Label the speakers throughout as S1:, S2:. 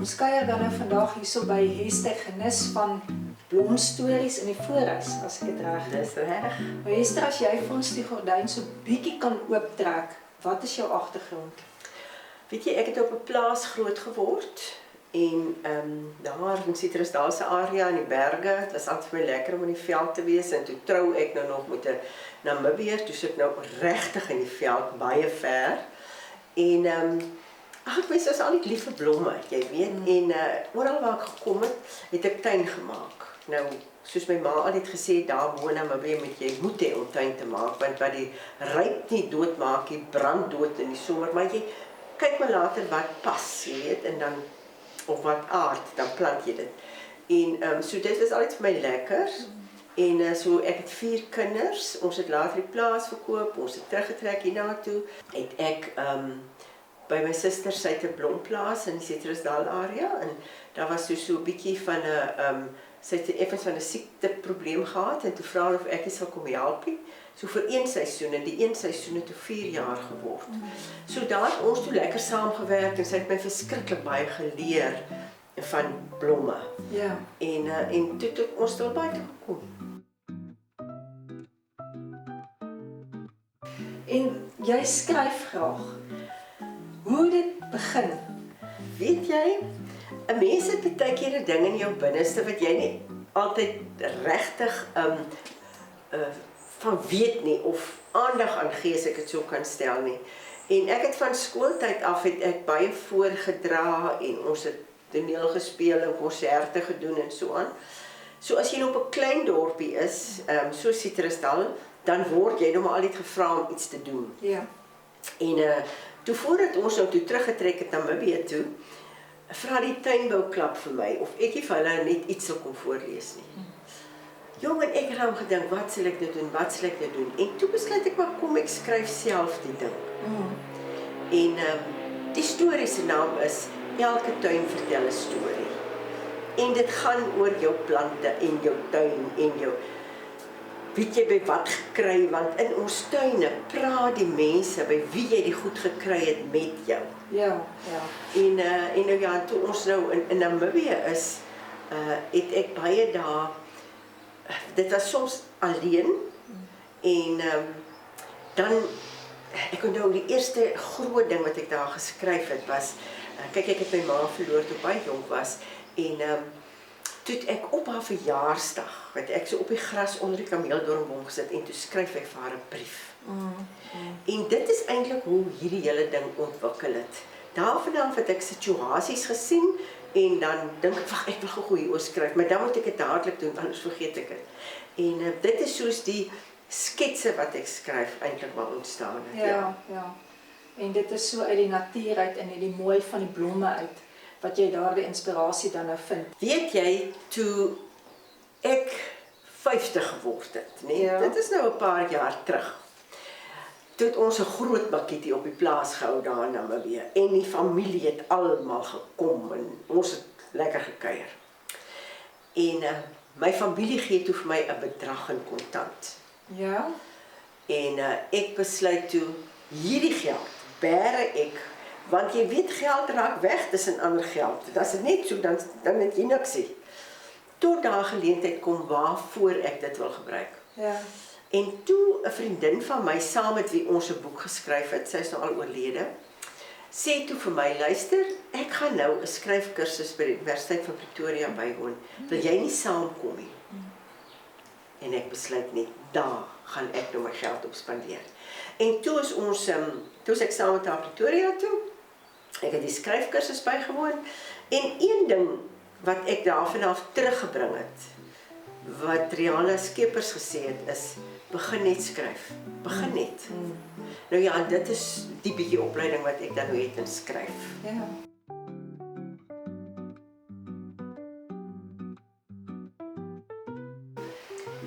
S1: Ons kuier dan nou vandag hierso by Hester Genis van Blomstories in die Voorhuis, as ek dit reg het.
S2: Dis reg.
S1: Maar Hester, as jy vir ons die gordyn so bietjie kan ooptrek, wat is jou agtergrond?
S2: Weet jy, ek het op 'n plaas groot geword en daar in Citrusdalse area in die berge, dit was altyd vir my lekker om in die veld te wees en toe trou ek nou nog met 'n Namibiër, toe sit ek nou regtig in die veld, baie ver. En ek mens was altyd lief vir blomme, jy weet, en oral waar ek gekom het, het ek tuin gemaak. Nou, soos my ma altyd gesê het, daar woon Namibië moet hê om tuin te maak, want wat die ryp nie doodmaak, die brand dood in die somer, maar jy kyk maar later wat pas, jy weet, en dan, of wat aard, dan plant jy dit. En so dit was altyd vir my lekker, en so ek het 4 kinders, ons het later die plaas verkoop, ons het teruggetrek hiernatoe, het ek by my suster, sy het 'n blomplaas in die Citrusdal area, en daar was so 'n bietjie van 'n, sy het effens van 'n siekteprobleem gehad, en toe vra hulle of ek sal kom help, so vir 1 seisoen, en die 1 seisoen het toe 4 jaar geword. So daar het ons toe lekker saamgewerk, en sy het my verskriklik baie geleer van blomme.
S1: Ja.
S2: En toe het ons daar baie gekom.
S1: En jy skryf graag. Hoe dit begin?
S2: Weet jy, 'n mens het baie keer 'n ding in jou binneste wat jy nie altyd regtig van weet nie of aandag aan gee, as ek dit so kan stel nie. En ek het van skooltyd af het ek baie voorgedra en ons het toneel gespeel en konserte gedoen en so aan. So as jy op 'n klein dorpie is, so Citrusdal, dan word jy nou maar altyd gevra om iets te doen.
S1: Ja.
S2: En toe voordat ons nou toe teruggetrek het na Namibië toe, vra die tuinbouklub vir my of ek nie vir hulle net iets sal kom voorlees nie. Jong, en ek het dan gedink, wat sal ek dit doen, wat sal ek dit doen? En toe besluit ek maar, kom ek skryf self die ding. En die storie se naam is Elke tuin vertel 'n storie. En dit gaan oor jou plante en jou tuin en jou, weet jy by wat gekry, want in ons tuine praat die mense by wie jy die goed gekry het met jou.
S1: Ja.
S2: En nou ja, toe ons nou in Namibië is, het ek baie daar, dit was soms alleen, en dan, ek onthou die eerste groot ding wat ek daar geskryf het was, kyk, ek het my ma verloor toe baie jonk was, en toe het ek op haar verjaarsdag, het ek so op die gras onder die kameeldoornboom gesit, en toe skryf ek vir haar 'n brief. En dit is eintlik hoe hierdie hele ding ontwikkel het. Daarvandaan het ek situasies gesien, en dan dink ek, wag, ek wil gou hieroor skryf, maar dan moet ek dit dadelik doen, anders vergeet ek dit. En dit is soos die sketse wat ek skryf eintlik maar ontstaan het.
S1: Ja. En dit is so uit die natuur uit en uit die mooi van die blomme uit, wat jy daar die inspirasie dan nou vind.
S2: Weet jy, toe ek 50 geword het, nee,
S1: Ja.
S2: dit is nou 'n paar jaar terug, toe het ons 'n groot bakkie op die plaas gehou daar in Namibië, en die familie het almal gekom, en ons het lekker gekuier. En my familie gee toe vir my 'n bedrag in kontant.
S1: Ja.
S2: En ek besluit toe, hierdie geld bære ek, want jy weet geld raak weg tussen ander geld. As dit net so, dan het jy niks nie. Tot daar geleentheid kom waarvoor ek dit wil gebruik.
S1: Ja.
S2: En toe 'n vriendin van my, saam met wie ons 'n boek geskryf het, sy is nou al oorlede, sê toe vir my, luister, ek gaan nou 'n skryfkursus by die Universiteit van Pretoria bywoon. Wil jy nie saamkom nie? En ek besluit net, daar gaan ek nou my geld op spandeer. En toe is ons, toe is ek saam met haar Pretoria toe, ek het die skryfkursus bygewoon, en een ding wat ek daarvan af teruggebring het, wat Rihanna Skeepers gesê het, is, begin net skryf, begin net. Nou ja, en dit is die bietjie opleiding wat ek dan nou het in skryf.
S1: Ja.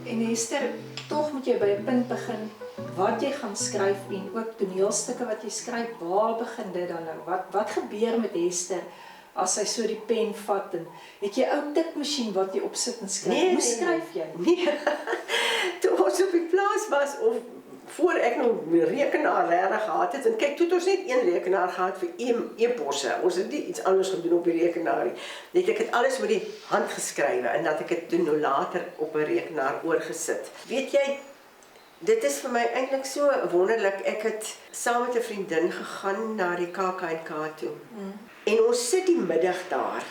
S1: En Hester, tog moet jy by 'n punt begin wat jy gaan skryf en ook toneelstukke wat jy skryf, waar begin dit dan nou? Wat gebeur met Hester as sy so die pen vat en het jy ou tikmasjien wat jy opsit en skryf? Hoe skryf jy?
S2: Nee. Toe ons op die plaas was, of voor ek nou 'n rekenaar regtig gehad het, en kyk, toe het ons net een rekenaar gehad vir e-posse. Ons het nie iets anders gedoen op die rekenaar nie. Net ek het alles met die hand geskrywe en dat ek dit toe nou later op 'n rekenaar oorgesit. Weet jy, dit is vir my eintlik so wonderlik. Ek het saam met 'n vriendin gegaan na die KAK&K toe. En ons sit die middag daar.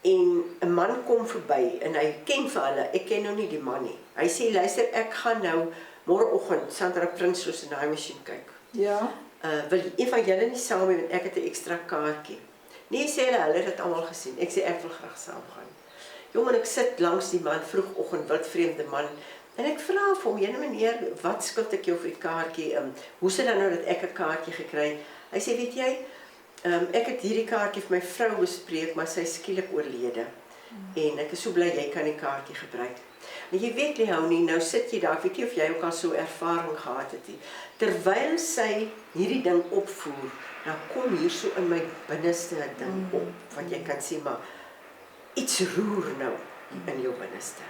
S2: En 'n man kom verby en hy ken vir hulle. Ek ken nou nie die man nie. Hy sê, luister, ek gaan nou môreoggend Sandra Prinsloo se naai masjien kyk.
S1: Ja.
S2: Wil een van julle nie saam mee, want ek het 'n ekstra kaartjie. Nee, sê hulle het dit almal gesien. Ek sê ek wil graag saam gaan. Jong, en ek sit langs die man vroegoggend, wildvreemde man. En ek vra vir hom, "Jene meneer, wat skuld ek jou vir die kaartjie? Hoe sit dan nou dat ek 'n kaartjie gekry?" Hy sê, "Weet jy, ek het hierdie kaartjie vir my vrou bespreek, maar sy is skielik oorlede. En ek is so bly jy kan die kaartjie gebruik." En jy weet Leonie, nou sit jy daar, ek weet nie of jy ook al so ervaring gehad het nie. Terwyl sy hierdie ding opvoer, dan kom hier so in my binneste 'n ding op, wat jy kan sê, maar iets roer nou in jou binneste.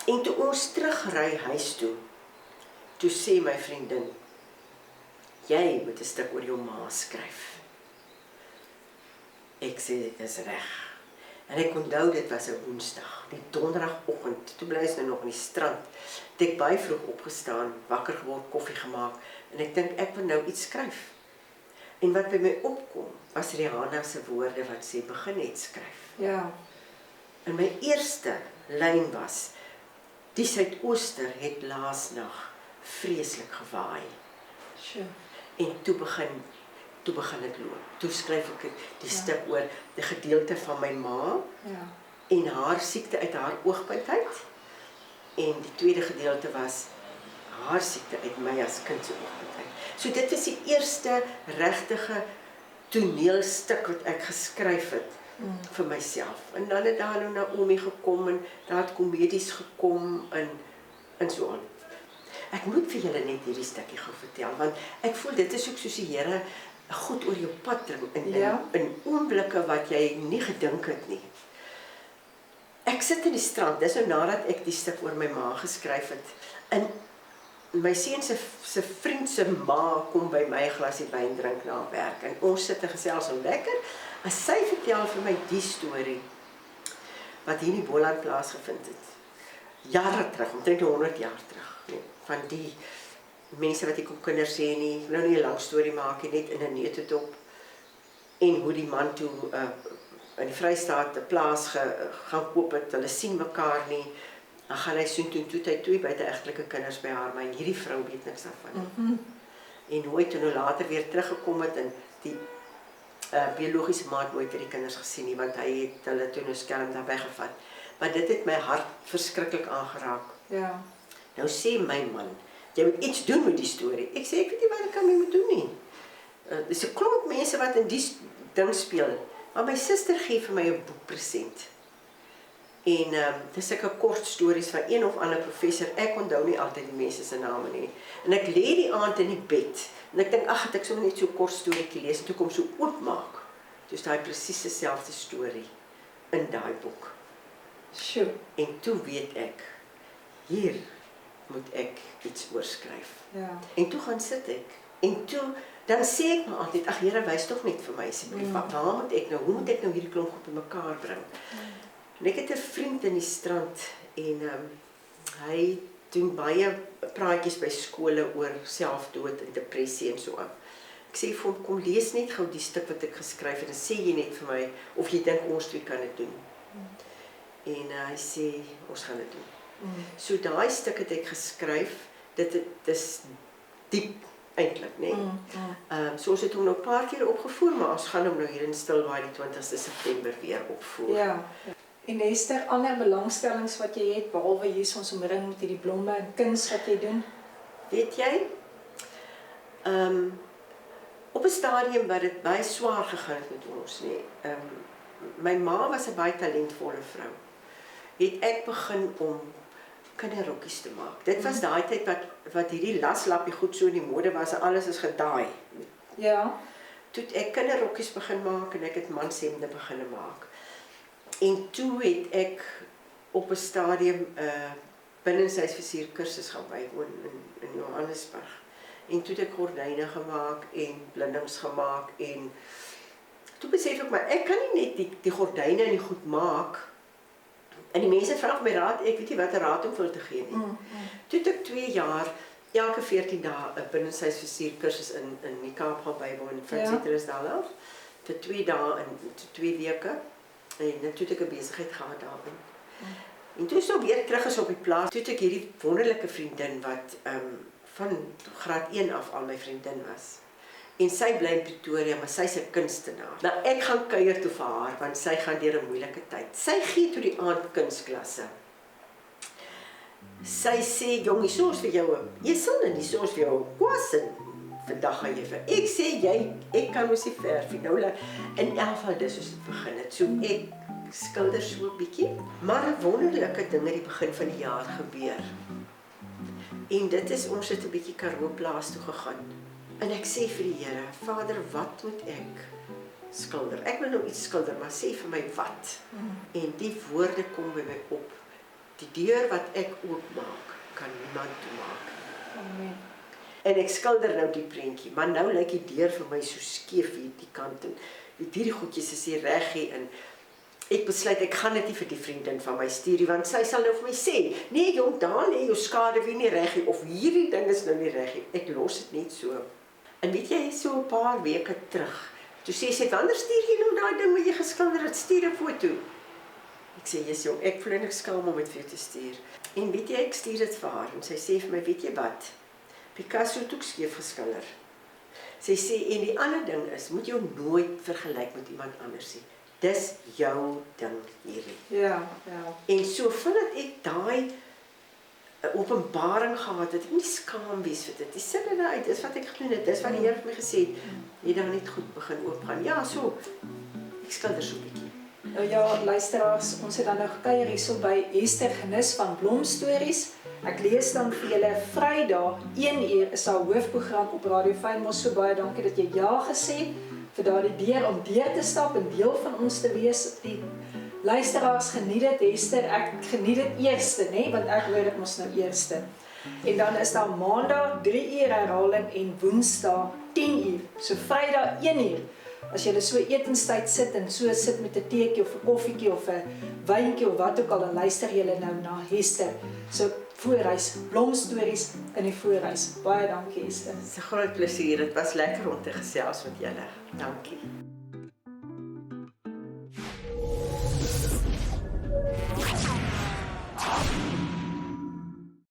S2: En toe ons terugry huis toe sê my vriendin, "Jy moet 'n stuk oor jou ma skryf." Ek sê, "Dis reg." En ek onthou, dit was 'n Woensdag, die donderdagoggend, toe bly ons nou nog in die strand. Het ek baie vroeg opgestaan, wakker geword, koffie gemaak, en ek dink ek wil nou iets skryf. En wat by my opkom, was Rihanna se woorde wat sê, "Begin net skryf."
S1: Ja.
S2: En my eerste lyn was, "Die suidooster het laasnag vreeslik gewaai."
S1: Sjoe.
S2: En toe begin dit loop. Toe skryf ek die stuk oor die gedeelte van my ma
S1: Ja.
S2: en haar siekte uit haar oogpunt uit. En die tweede gedeelte was haar siekte uit my as kind se oogpunt uit. So dit is die eerste regtige toneelstuk wat ek geskryf het vir myself. En dan het daar nou Naomi gekom en daar het komedies gekom en so aan. Ek moet vir julle net hierdie stukkie gou vertel, want ek voel dit is ook soos die Here goed oor jou pad dring in oomblikke wat jy nie gedink het nie. Ek sit in die strand, dis nou nadat ek die stuk oor my ma geskryf het. En my seun se vriend se ma kom by my 'n glasie wyn drink na werk. En ons sit en gesels so lekker. En sy vertel vir my die storie wat hier in die Boland plaasgevind het. Jare terug, omtrent 100 jaar terug. Nee, van die mense wat ek kon kinders sê nie, nou nie 'n lang storie maak nie, net in 'n neutedop. En hoe die man toe in die Vrystaat 'n plaas gaan koop het, hulle sien mekaar nie. Dan gaan hy soontoe toe hy 2 buiteegtelike kinders by haar, maar hierdie vrou weet niks daarvan. En hoe hy toe nou later weer teruggekom het en die biologiese ma het nooit vir die kinders gesien nie, want hy het hulle toe nou skelm daar weggevat. Maar dit het my hart verskriklik aangeraak.
S1: Ja.
S2: Nou sê my man, jy moet iets doen met die storie. Ek sê, ek weet nie wat ek kan mee moet doen nie. Dis 'n klomp mense wat in die ding speel. Maar my suster gee vir my 'n boekpresent. En dis sulke kort stories van een of ander professor. Ek onthou nie altyd die mense se name nie. En ek lê die aand in die bed. En ek dink, ag, het ek sommer net so 'n kort storieetjie lees. En toe kom so oopmaak. Toe is daai presies dieselfde storie in daai boek.
S1: Sjoe.
S2: En toe weet ek, hier moet ek iets oorskryf.
S1: Ja.
S2: En toe gaan sit ek. En toe, dan sê ek maar altyd, ag Here, wys tog net vir my asseblief. Waar moet ek nou, hoe moet ek nou hierdie klomp goed bymekaar bring? En ek het 'n vriend in die strand en hy doen baie praatjies by skole oor selfdood en depressie en so aan. Ek sê vir hom, kom lees net gou die stuk wat ek geskryf het en sê jy net vir my of jy dink ons twee kan dit doen. En hy sê, ons gaan dit doen. So daai stuk het ek geskryf, dis diep eintlik, né? So ons het hom nou 'n paar keer opgevoer, maar ons gaan hom nou hier in Stilbaai die 20ste September weer opvoer.
S1: Ja. En is daar ander belangstellings wat jy het, behalwe hier is ons omring met hierdie blomme en kuns wat jy doen?
S2: Weet jy, op 'n stadium wat dit baie swaar gegaan het met ons, né? My ma was 'n baie talentvolle vrou. Het ek begin om kinderrokkies te maak. Dit was daai tyd wat hierdie laslappie goed so in die mode was en alles is gedaai.
S1: Ja.
S2: Toe het ek kinderrokkies begin maak en ek het manshemde begin maak. En toe het ek op 'n stadium binnenshuisversier kursus gaan bywoon in Johannesburg. En toe het ek gordyne gemaak en blindings gemaak en toe besef ek maar, ek kan nie net die gordyne en die goed maak. En die mense vra my raad, ek weet nie wat 'n raad om vir hulle te gee nie. Toe het ek 2 jaar, elke 14 dae 'n binnenshuisversier kursus in die Kaap gaan bywoon, van Citrusdal af, vir 2 dae en 2 weke. En toe het ek 'n besigheid gehad daarin. En toe is ek weer terug is op die plaas, toe het ek hierdie wonderlike vriendin wat van graad 1 af al my vriendin was. En sy bly in Pretoria, maar sy's 'n kunstenaar. Nou ek gaan kuier toe vir haar, want sy gaan deur 'n moeilike tyd. Sy gee toe die aand kunstklasse. Sy sê, jong, die soos vir jou, jy sal nie soos vir jou kwasin. Vandag gaan jy vir. Ek sê, ek kan mos nie verf nie. Nou, in elk geval, dis soos dit begin het. So ek skilder so 'n bietjie, maar 'n wonderlike ding het die begin van die jaar gebeur. En dit is, ons het 'n bietjie Karoo plaas toe gegaan. En ek sê vir die Here, Vader, wat moet ek skilder? Ek wil nou iets skilder, maar sê vir my wat. En die woorde kom by my op. Die deur wat ek oopmaak, kan niemand toemaak.
S1: Amen.
S2: En ek skilder nou die prentjie, maar nou lyk die deur vir my so skeef hier die kant en hierdie goedjies is hier reg hier en ek besluit ek gaan dit nie vir die vriendin van my stuur, want sy sal nou vir my sê, nee jong, daar lê jou skaduwee nie reg nie of hierdie ding is nou nie reg nie. Ek los dit net so. En weet jy, so 'n paar weke terug, toe sê sy, wanneer stuur jy nou daai ding wat jy geskilder het, stuur 'n foto. Ek sê, yes jong, ek voel ek skaam om dit vir jou te stuur. En weet jy, ek stuur dit vir haar en sy sê vir my, weet jy wat? Picasso het ook skeef geskilder. Sy sê, en die ander ding is, moet jou nooit vergelyk met iemand anders nie. Dis jou ding hierdie.
S1: Ja.
S2: En so vandat ek daai openbaring gehad het, ek nie skaam wees vir dit. Die sin in uit, dis wat ek gedoen het, dis wat die Here vir my gesê het. Jy dan net goed begin oopgaan. Ja, so. Ek skilder so 'n bietjie.
S1: Nou ja, luisteraars, ons het dan nou gekuier hierso by Esther Genis van Blomstories. Ek lees dan vir julle Vrydag 1uur is daar hoofprogram op Radio Fynbos. So baie dankie dat jy ja gesê het vir daardie deur om deur te stap en deel van ons te wees. Die luisteraars geniet dit, Esther, ek geniet dit eerste, né, want ek hoor dit mos nou eerste. En dan is daar Maandag 3uur herhaling en Woensdag 10uur. So Vrydag 1uur. As jy so etenstyd sit en so sit met 'n teetjie of 'n koffietjie of 'n wyntjie of wat ook al, dan luister jy nou na Esther. So Voorhuis, Blomstories in die Voorhuis. Baie dankie, Esther.
S2: Dis 'n groot plesier. Dit was lekker om te gesels met julle. Dankie.